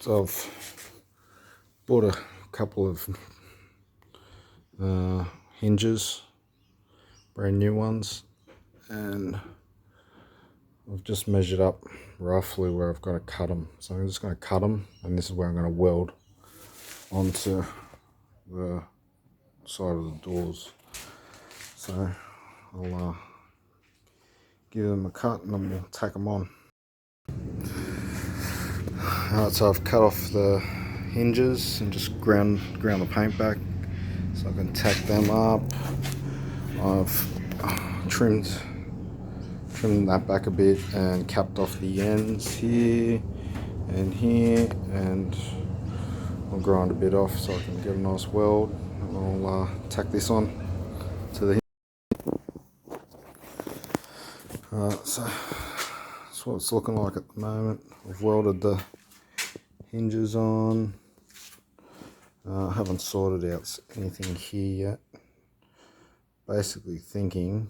So I've bought a couple of hinges, brand new ones, and I've just measured up roughly where I've got to cut them. So I'm just going to cut them, and this is where I'm going to weld onto the side of the doors. So I'll give them a cut and then we'll tack them on. Alright, so I've cut off the hinges and just ground the paint back so I can tack them up. I've trimmed that back a bit and capped off the ends here, and I'll grind a bit off so I can get a nice weld, and I'll tack this on to the hinge. So that's what it's looking like at the moment. I've welded the hinges on. I haven't sorted out anything here yet. Basically thinking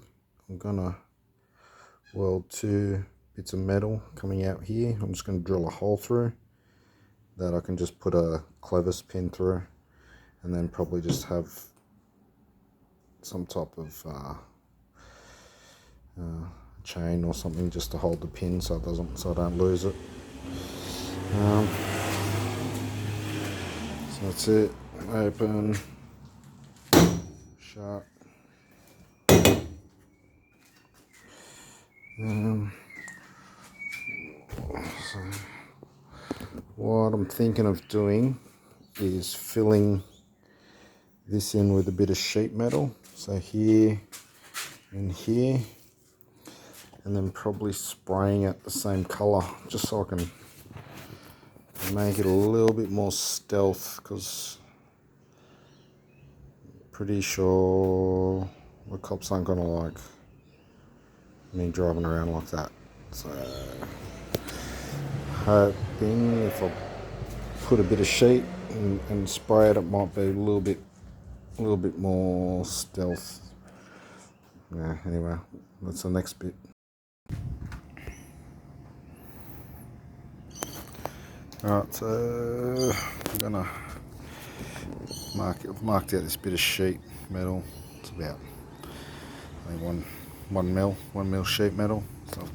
I'm gonna weld 2 bits of metal coming out here. I'm just going to drill a hole through that I can just put a clevis pin through, and then probably just have some type of chain or something just to hold the pin so I don't lose it. So that's it. Open, shut. So what I'm thinking of doing is filling this in with a bit of sheet metal, so here and here, and then probably spraying it the same color just so I can make it a little bit more stealth, because I'm pretty sure the cops aren't gonna like me driving around like that. So hoping if I put a bit of sheet and spray it, it might be a little bit more stealth. Yeah, anyway, that's the next bit. Alright, so I'm gonna marked out this bit of sheet metal. It's about one mil sheet metal. So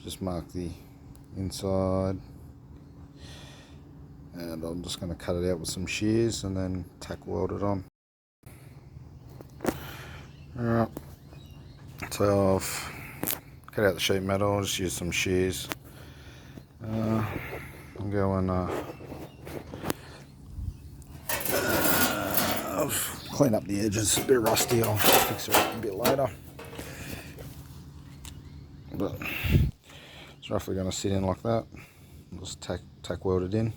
just mark the inside, and I'm just going to cut it out with some shears and then tack weld it on. Alright, so I've cut out the sheet metal. I'll just use some shears. I'll go and I've cleaned up the edges, a bit rusty. I'll fix it up a bit later, but it's roughly going to sit in like that. I'll just tack weld it in.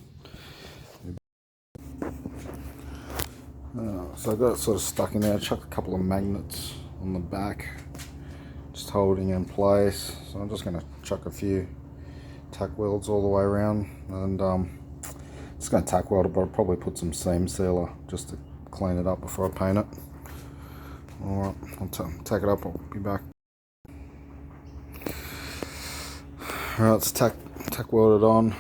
So I got it sort of stuck in there. I chucked a couple of magnets on the back, just holding in place. So I'm just going to chuck a few tack welds all the way around, and just going to tack weld it, but I'll probably put some seam sealer just to clean it up before I paint it. Alright, I'll tack it up, I'll be back. Alright, it's tack welded on.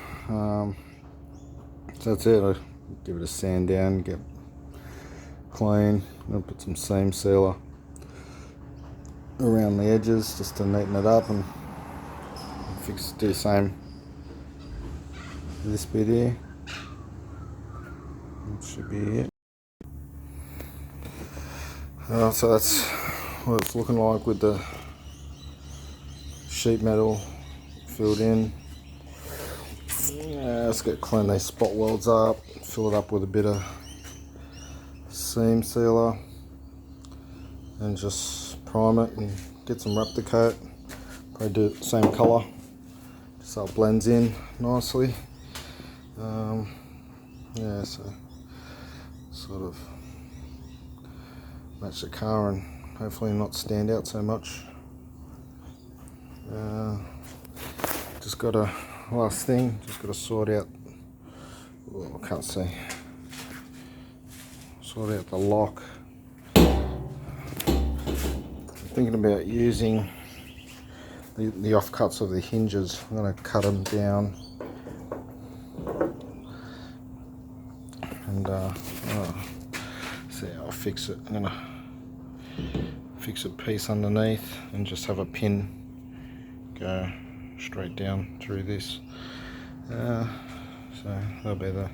So that's it. I'll give it a sand down, get clean. I'll put some seam sealer around the edges just to neaten it up, and do the same with this bit here. That should be it. So that's what it's looking like with the sheet metal filled in. Let's clean these spot welds up, fill it up with a bit of seam sealer, and just prime it and get some Raptor coat. Probably do it the same colour so it blends in nicely. Yeah, so sort of match the car and hopefully not stand out so much. Just got a last thing, just got to sort out, I can't see, sort out the lock. I'm thinking about using the offcuts of the hinges. I'm going to cut them down fix it. I'm gonna fix a piece underneath and just have a pin go straight down through this. So that'll be the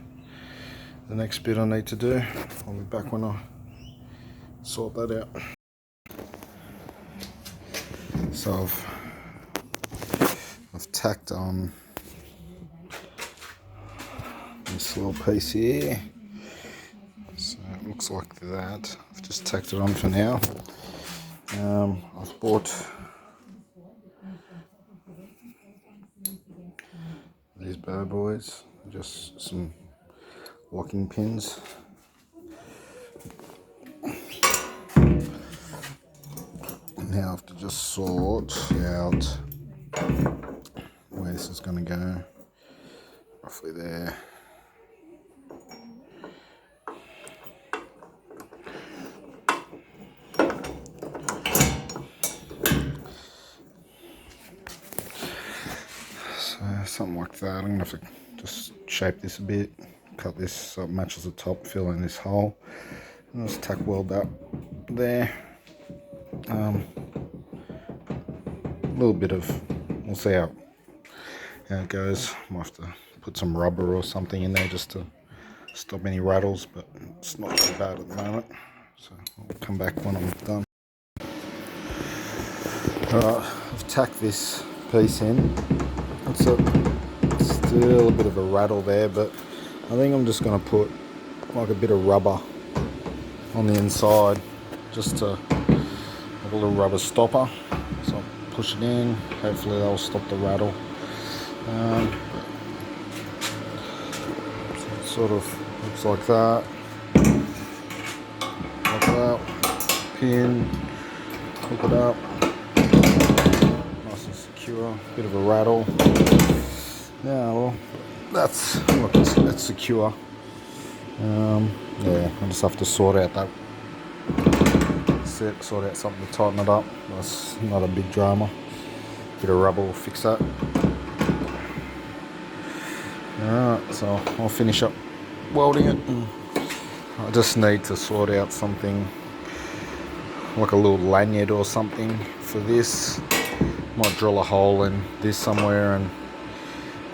next bit I need to do. I'll be back when I sort that out. So I've tacked on this little piece here. So it looks like that. I've just tacked it on for now. I've bought these bad boys, just some locking pins. Now I have to just sort out where this is going to go. Roughly there. So something like that. I'm going to have to just shape this a bit, cut this so it matches the top, fill in this hole, and just tack weld that there. A little bit of, we'll see how it goes. Might have to put some rubber or something in there just to stop any rattles, but it's not too bad at the moment. So I'll come back when I'm done. Alright, I've tacked this piece in. It's still a bit of a rattle there, but I think I'm just going to put like a bit of rubber on the inside just to have a little rubber stopper. So I'll push it in, hopefully that'll stop the rattle. So it sort of looks like that. Like that. Pin, hook it up. Nice and secure. Bit of a rattle. Yeah, well, that's secure. Yeah, I just have to sort out that. Sort out something to tighten it up. That's not a big drama. Bit of rubber will fix that. Alright, so I'll finish up welding it. I just need to sort out something like a little lanyard or something for this. Might drill a hole in this somewhere and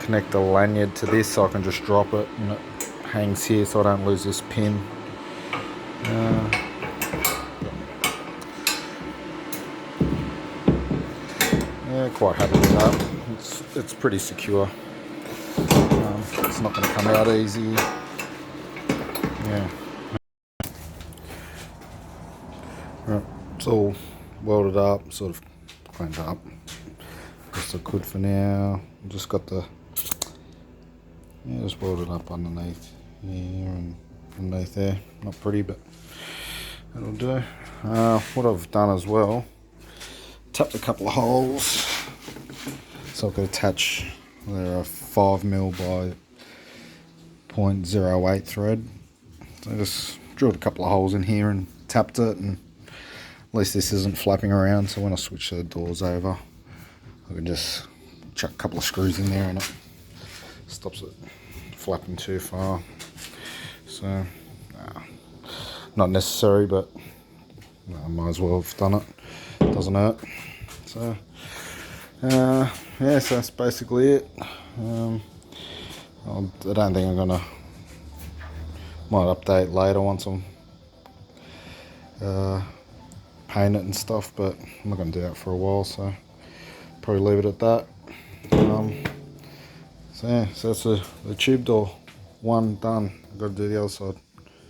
connect the lanyard to this so I can just drop it and it hangs here so I don't lose this pin. Yeah, quite happy with that. It's pretty secure. It's not going to come out easy. Yeah. Right, it's all welded up, sort of cleaned up. Just I could for now. Just got the just welded up underneath here and underneath there. Not pretty, but that'll do. What I've done as well, tapped a couple of holes. So I could attach a 5mm by 0.08 thread. So I just drilled a couple of holes in here and tapped it, and at least this isn't flapping around, so when I switch the doors over I can just chuck a couple of screws in there and it stops it flapping too far. So not necessary, but I might as well have done it. Doesn't hurt. So yeah, so that's basically it. I don't think I'm gonna, might update later once I'm paint it and stuff, but I'm not gonna do that for a while, so probably leave it at that. So yeah, so that's the tube door one done. I've got to do the other side.